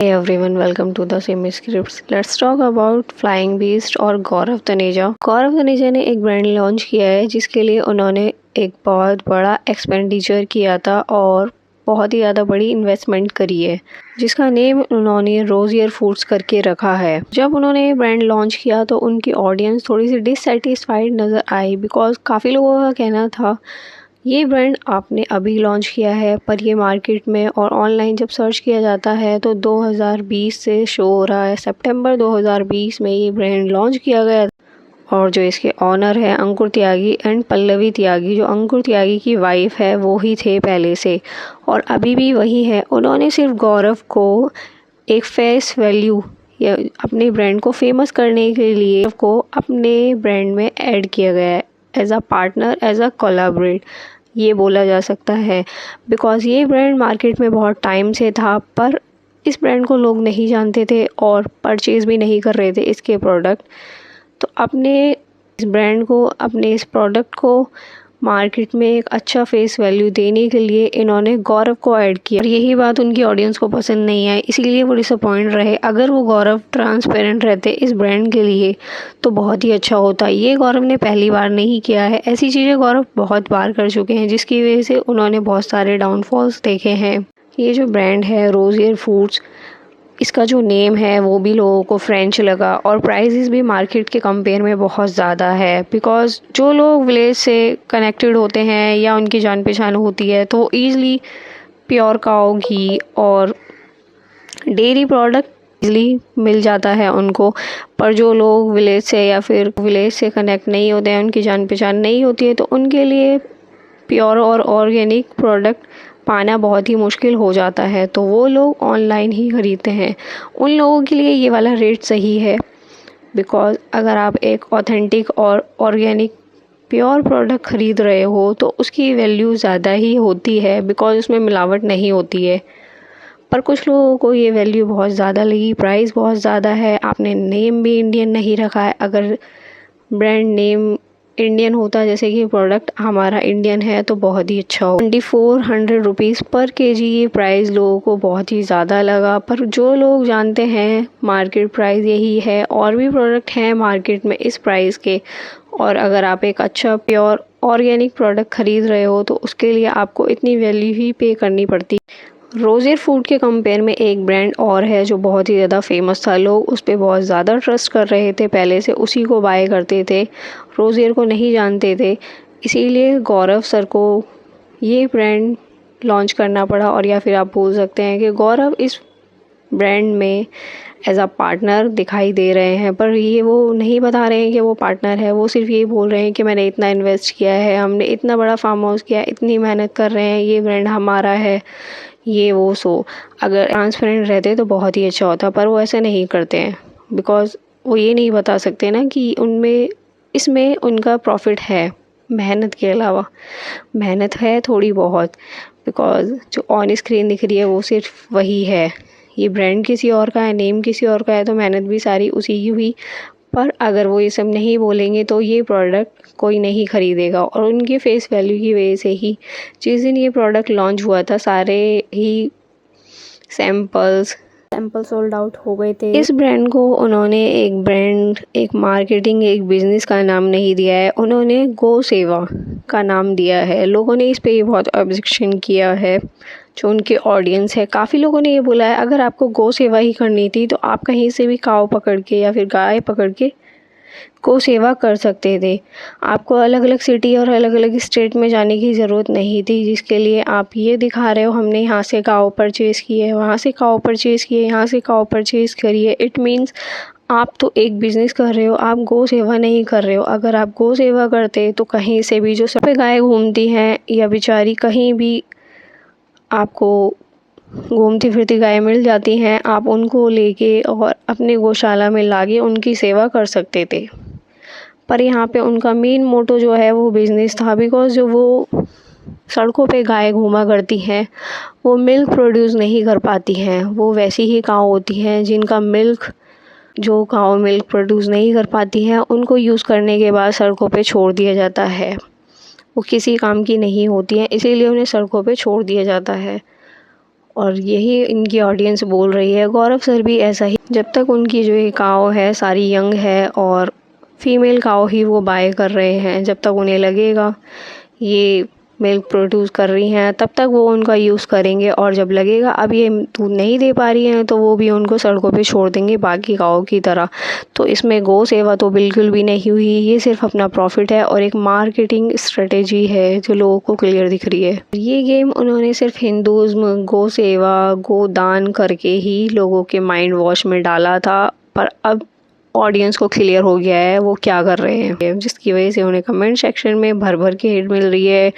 Hey everyone, welcome to the Semi Scripts. Let's talk about Flying Beast और गौरव तनेजा। गौरव तनेजा ने एक brand launch किया है जिसके लिए उन्होंने एक बहुत बड़ा एक्सपेंडिचर किया था और बहुत ही ज़्यादा बड़ी इन्वेस्टमेंट करी है, जिसका नेम उन्होंने रोजियर फूड्स करके रखा है। जब उन्होंने ये ब्रांड लॉन्च किया तो उनकी ऑडियंस थोड़ी सी डिससेटिस्फाइड नज़र आई, बिकॉज काफ़ी लोगों का कहना था ये ब्रांड आपने अभी लॉन्च किया है, पर ये मार्केट में और ऑनलाइन जब सर्च किया जाता है तो 2020 से शो हो रहा है। सितंबर 2020 में ये ब्रांड लॉन्च किया गया और जो इसके ऑनर है अंकुर त्यागी एंड पल्लवी त्यागी, जो अंकुर त्यागी की वाइफ है वो ही थे पहले से और अभी भी वही है। उन्होंने सिर्फ गौरव को एक फेस वैल्यू या अपने ब्रांड को फेमस करने के लिए को अपने ब्रांड में ऐड किया गया है as a partner, as a collaborate ये बोला जा सकता है। बिकॉज़ ये ब्रांड मार्केट में बहुत टाइम से था, पर इस ब्रांड को लोग नहीं जानते थे और परचेज़ भी नहीं कर रहे थे इसके प्रोडक्ट। तो अपने इस ब्रांड को, अपने इस प्रोडक्ट को मार्केट में एक अच्छा फेस वैल्यू देने के लिए इन्होंने गौरव को ऐड किया और यही बात उनकी ऑडियंस को पसंद नहीं आई, इसीलिए वो डिसअपॉइंट रहे। अगर वो गौरव ट्रांसपेरेंट रहते इस ब्रांड के लिए तो बहुत ही अच्छा होता। ये गौरव ने पहली बार नहीं किया है, ऐसी चीज़ें गौरव बहुत बार कर चुके हैं जिसकी वजह से उन्होंने बहुत सारे डाउनफॉल्स देखे हैं। ये जो ब्रांड है रोजियर फूड्स, इसका जो नेम है वो भी लोगों को फ्रेंच लगा और प्राइसेस भी मार्केट के कंपेयर में बहुत ज़्यादा है। बिकॉज़ जो लोग विलेज से कनेक्टेड होते हैं या उनकी जान पहचान होती है तो ईज़िली प्योर काऊ घी और डेयरी प्रोडक्ट ईज़िली मिल जाता है उनको। पर जो लोग विलेज से या फिर विलेज से कनेक्ट नहीं होते हैं, उनकी जान पहचान नहीं होती है, तो उनके लिए प्योर और ऑर्गेनिक प्रोडक्ट पाना बहुत ही मुश्किल हो जाता है, तो वो लोग ऑनलाइन ही ख़रीदते हैं। उन लोगों के लिए ये वाला रेट सही है, बिकॉज़ अगर आप एक ऑथेंटिक और ऑर्गेनिक प्योर प्रोडक्ट ख़रीद रहे हो तो उसकी वैल्यू ज़्यादा ही होती है, बिकॉज़ उसमें मिलावट नहीं होती है। पर कुछ लोगों को ये वैल्यू बहुत ज़्यादा लगी, प्राइस बहुत ज़्यादा है, आपने नेम भी इंडियन नहीं रखा है। अगर ब्रांड नेम इंडियन होता, जैसे कि प्रोडक्ट हमारा इंडियन है, तो बहुत ही अच्छा हो। 2400 रुपीज़ पर केजी ये प्राइस लोगों को बहुत ही ज़्यादा लगा, पर जो लोग जानते हैं मार्केट प्राइस यही है। और भी प्रोडक्ट हैं मार्केट में इस प्राइस के, और अगर आप एक अच्छा प्योर ऑर्गेनिक प्रोडक्ट ख़रीद रहे हो तो उसके लिए आपको इतनी वैल्यू ही पे करनी पड़ती। रोजियर फूड के कंपेयर में एक ब्रांड और है जो बहुत ही ज़्यादा फेमस था, लोग उस पर बहुत ज़्यादा ट्रस्ट कर रहे थे, पहले से उसी को बाय करते थे, रोजियर को नहीं जानते थे। इसीलिए गौरव सर को ये ब्रांड लॉन्च करना पड़ा, और या फिर आप बोल सकते हैं कि गौरव इस ब्रांड में एज अ पार्टनर दिखाई दे रहे हैं। पर ये वो नहीं बता रहे हैं कि वो पार्टनर है, वो सिर्फ ये बोल रहे हैं कि मैंने इतना इन्वेस्ट किया है, हमने इतना बड़ा फार्म हाउस किया, इतनी मेहनत कर रहे हैं, ये ब्रांड हमारा है, ये वो। सो अगर ट्रांसपेरेंट रहते तो बहुत ही अच्छा होता, पर वो ऐसे नहीं करते हैं, बिकॉज़ वो ये नहीं बता सकते ना कि उनमें इसमें उनका प्रॉफिट है मेहनत के अलावा। मेहनत है थोड़ी बहुत, बिकॉज़ जो ऑन स्क्रीन दिख रही है वो सिर्फ वही है। ये ब्रांड किसी और का है, नेम किसी और का है, तो मेहनत भी सारी उसी की हुई। पर अगर वो ये सब नहीं बोलेंगे तो ये प्रोडक्ट कोई नहीं ख़रीदेगा, और उनके फेस वैल्यू की वजह से ही जिस दिन ये प्रोडक्ट लॉन्च हुआ था सारे ही सैंपल सोल्ड आउट हो गए थे। इस ब्रांड को उन्होंने एक ब्रांड, एक मार्केटिंग, एक बिज़नेस का नाम नहीं दिया है, उन्होंने गो सेवा का नाम दिया है। लोगों ने इस पे ये बहुत ऑब्जेक्शन किया है, जो उनके ऑडियंस है। काफ़ी लोगों ने ये बोला है अगर आपको गो सेवा ही करनी थी तो आप कहीं से भी काऊ पकड़ के या फिर गाय पकड़ के गो सेवा कर सकते थे। आपको अलग अलग सिटी और अलग अलग स्टेट में जाने की ज़रूरत नहीं थी, जिसके लिए आप ये दिखा रहे हो हमने यहाँ से काऊ परचेज़ किए, वहाँ से काऊ परचेज़ किए, यहाँ से काऊ परचेज़ करिए। इट मीन्स आप तो एक बिज़नेस कर रहे हो, आप गो सेवा नहीं कर रहे हो। अगर आप गो सेवा करते तो कहीं से भी जो सब पे गाय घूमती हैं या बेचारी कहीं भी आपको घूमती फिरती गाय मिल जाती हैं, आप उनको लेके और अपने गौशाला में लाके उनकी सेवा कर सकते थे। पर यहाँ पे उनका मेन मोटो जो है वो बिज़नेस था, बिकॉज़ जो वो सड़कों पे गाय घूमा करती हैं वो मिल्क प्रोड्यूस नहीं कर पाती हैं। वो वैसी ही काऊ होती हैं जिनका मिल्क, जो काऊ मिल्क प्रोड्यूस नहीं कर पाती हैं उनको यूज़ करने के बाद सड़कों पे छोड़ दिया जाता है। वो किसी काम की नहीं होती हैं, इसीलिए उन्हें सड़कों पे छोड़ दिया जाता है। और यही इनकी ऑडियंस बोल रही है। गौरव सर भी ऐसा ही, जब तक उनकी जो ये काव है सारी यंग है और फीमेल काव ही वो बाय कर रहे हैं, जब तक उन्हें लगेगा ये मिल्क प्रोड्यूस कर रही हैं तब तक वो उनका यूज़ करेंगे, और जब लगेगा अब ये दूध नहीं दे पा रही हैं तो वो भी उनको सड़कों पे छोड़ देंगे बाकी काओ की तरह। तो इसमें गौ सेवा तो बिल्कुल भी नहीं हुई, ये सिर्फ अपना प्रॉफिट है और एक मार्केटिंग स्ट्रेटेजी है जो लोगों को क्लियर दिख रही है। ये गेम उन्होंने सिर्फ हिंदुज़्म, गौ सेवा, गो दान करके ही लोगों के माइंड वॉश में डाला था, पर अब ऑडियंस को क्लियर हो गया है वो क्या कर रहे हैं, जिसकी वजह से उन्हें कमेंट सेक्शन में भर भर के हिट मिल रही है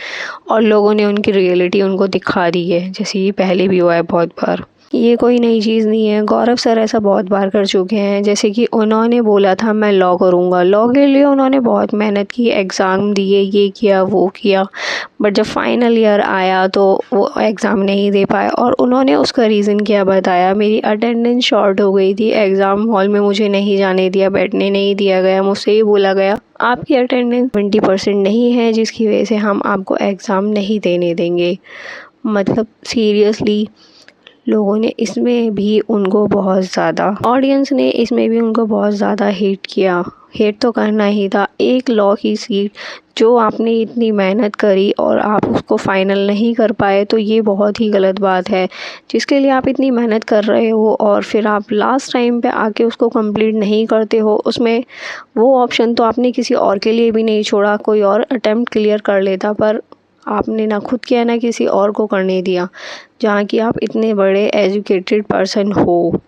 और लोगों ने उनकी रियलिटी उनको दिखा दी है, जैसे ये पहले भी हुआ है बहुत बार। ये कोई नई चीज़ नहीं है, गौरव सर ऐसा बहुत बार कर चुके हैं। जैसे कि उन्होंने बोला था मैं लॉ करूँगा, लॉ के लिए उन्होंने बहुत मेहनत की, एग्ज़ाम दिए, ये किया वो किया, बट जब फाइनल ईयर आया तो वो एग्ज़ाम नहीं दे पाए। और उन्होंने उसका रीज़न क्या बताया, मेरी अटेंडेंस शॉर्ट हो गई थी, एग्ज़ाम हॉल में मुझे नहीं जाने दिया, बैठने नहीं दिया गया, मुझसे ये बोला गया आपकी अटेंडेंस 20% नहीं है जिसकी वजह से हम आपको एग्ज़ाम नहीं देने देंगे। मतलब सीरियसली लोगों ने इसमें भी उनको बहुत ज़्यादा, ऑडियंस ने इसमें भी उनको बहुत ज़्यादा हेट किया। हेट तो करना ही था, एक लॉ की सीट जो आपने इतनी मेहनत करी और आप उसको फाइनल नहीं कर पाए, तो ये बहुत ही गलत बात है। जिसके लिए आप इतनी मेहनत कर रहे हो और फिर आप लास्ट टाइम पे आके उसको कंप्लीट नहीं करते हो, उसमें वो ऑप्शन तो आपने किसी और के लिए भी नहीं छोड़ा, कोई और अटेम्प्ट क्लियर कर लेता, पर आपने ना खुद किया ना किसी और को करने दिया, जहाँ कि आप इतने बड़े एजुकेटेड पर्सन हो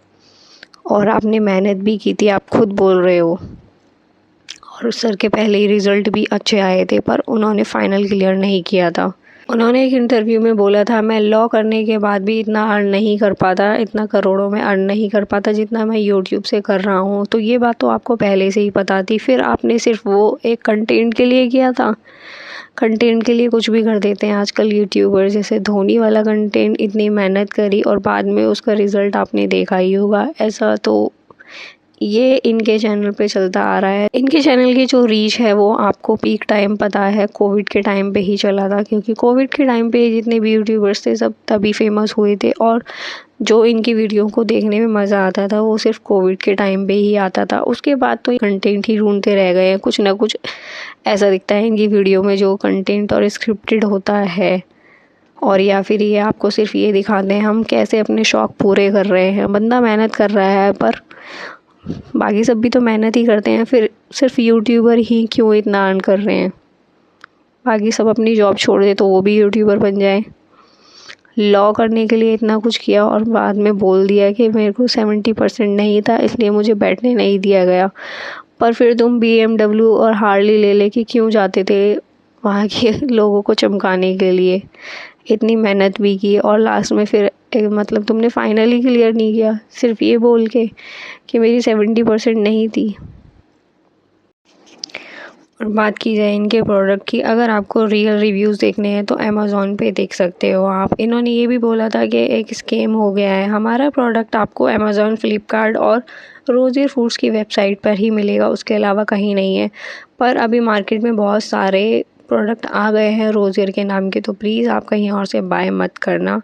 और आपने मेहनत भी की थी, आप खुद बोल रहे हो, और सर के पहले ही रिज़ल्ट भी अच्छे आए थे, पर उन्होंने फाइनल क्लियर नहीं किया था। उन्होंने एक इंटरव्यू में बोला था मैं लॉ करने के बाद भी इतना अर्न नहीं कर पाता, इतना करोड़ों में अर्न नहीं कर पाता जितना मैं यूट्यूब से कर रहा हूँ। तो ये बात तो आपको पहले से ही पता थी, फिर आपने सिर्फ वो एक कंटेंट के लिए किया था। कंटेंट के लिए कुछ भी कर देते हैं आजकल यूट्यूबर, जैसे धोनी वाला कंटेंट, इतनी मेहनत करी और बाद में उसका रिज़ल्ट आपने देखा ही होगा। ऐसा तो ये इनके चैनल पे चलता आ रहा है। इनके चैनल की जो रीच है वो आपको पीक टाइम पता है कोविड के टाइम पे ही चला था, क्योंकि कोविड के टाइम पे जितने भी यूट्यूबर्स थे सब तभी फेमस हुए थे, और जो इनकी वीडियो को देखने में मज़ा आता था वो सिर्फ कोविड के टाइम पे ही आता था। उसके बाद तो कंटेंट ही ढूंढते रह गए हैं, कुछ ना कुछ ऐसा दिखता है इनकी वीडियो में जो कंटेंट और स्क्रिप्टेड होता है, और या फिर ये आपको सिर्फ ये दिखाते हैं हम कैसे अपने शौक़ पूरे कर रहे हैं। बंदा मेहनत कर रहा है पर बाकी सब भी तो मेहनत ही करते हैं, फिर सिर्फ यूट्यूबर ही क्यों इतना अर्न कर रहे हैं, बाकी सब अपनी जॉब छोड़ दे तो वो भी यूट्यूबर बन जाए। लॉ करने के लिए इतना कुछ किया और बाद में बोल दिया कि मेरे को 70% नहीं था इसलिए मुझे बैठने नहीं दिया गया, पर फिर तुम BMW और हार्ली ले लेके क्यों जाते थे वहाँ के लोगों को चमकाने के लिए, इतनी मेहनत भी की और लास्ट में फिर मतलब तुमने फाइनली क्लियर नहीं किया सिर्फ ये बोल के कि मेरी 70% नहीं थी। और बात की जाए इनके प्रोडक्ट की, अगर आपको रियल रिव्यूज़ देखने हैं तो अमेज़ॉन पे देख सकते हो आप। इन्होंने ये भी बोला था कि एक स्कैम हो गया है, हमारा प्रोडक्ट आपको अमेज़ॉन, फ्लिपकार्ट और रोज़ियर फूड्स की वेबसाइट पर ही मिलेगा, उसके अलावा कहीं नहीं है। पर अभी मार्केट में बहुत सारे प्रोडक्ट आ गए हैं रोज़ियर के नाम के, तो प्लीज़ आप कहीं और से बाय मत करना।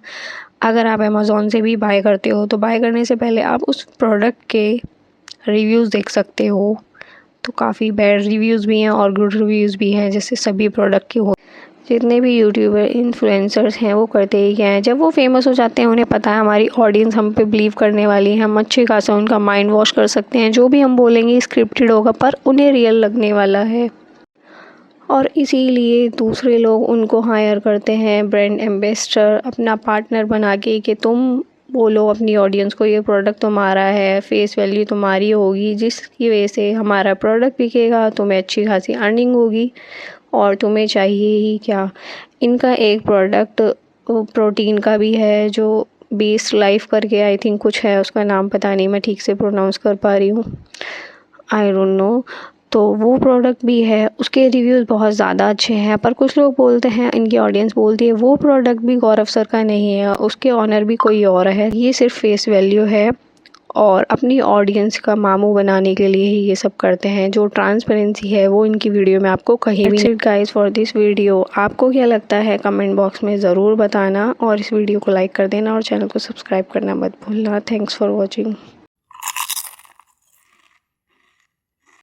अगर आप अमेज़ॉन से भी बाय करते हो तो बाय करने से पहले आप उस प्रोडक्ट के रिव्यूज़ देख सकते हो, तो काफ़ी बैड रिव्यूज़ भी हैं और गुड रिव्यूज़ भी हैं, जैसे सभी प्रोडक्ट के हो। जितने भी यूट्यूबर इन्फ्लुएंसर्स हैं वो करते ही क्या हैं, जब वो फेमस हो जाते हैं उन्हें पता है हमारी ऑडियंस हम पे बिलीव करने वाली है, हम अच्छे खासा उनका माइंड वॉश कर सकते हैं, जो भी हम बोलेंगे स्क्रिप्टेड होगा पर उन्हें रियल लगने वाला है, और इसीलिए दूसरे लोग उनको हायर करते हैं ब्रांड एम्बेसडर, अपना पार्टनर बना के कि तुम बोलो अपनी ऑडियंस को ये प्रोडक्ट तुम्हारा है, फेस वैल्यू तुम्हारी होगी, जिसकी वजह से हमारा प्रोडक्ट बिकेगा, तुम्हें अच्छी खासी अर्निंग होगी और तुम्हें चाहिए ही क्या। इनका एक प्रोडक्ट प्रोटीन का भी है जो बेस्ट लाइफ करके आई थिंक कुछ है, उसका नाम पता नहीं मैं ठीक से प्रोनाउंस कर पा रही हूँ, आई डोंट नो। तो वो प्रोडक्ट भी है, उसके रिव्यूज़ बहुत ज़्यादा अच्छे हैं, पर कुछ लोग बोलते हैं, इनकी ऑडियंस बोलती है वो प्रोडक्ट भी गौरव सर का नहीं है, उसके ऑनर भी कोई और है, ये सिर्फ फेस वैल्यू है और अपनी ऑडियंस का मामू बनाने के लिए ही ये सब करते हैं। जो ट्रांसपेरेंसी है वो इनकी वीडियो में आपको कहीं भी नहीं। गाइस फॉर दिस वीडियो आपको क्या लगता है कमेंट बॉक्स में ज़रूर बताना और इस वीडियो को लाइक कर देना और चैनल को सब्सक्राइब करना मत भूलना। Thanks for watching.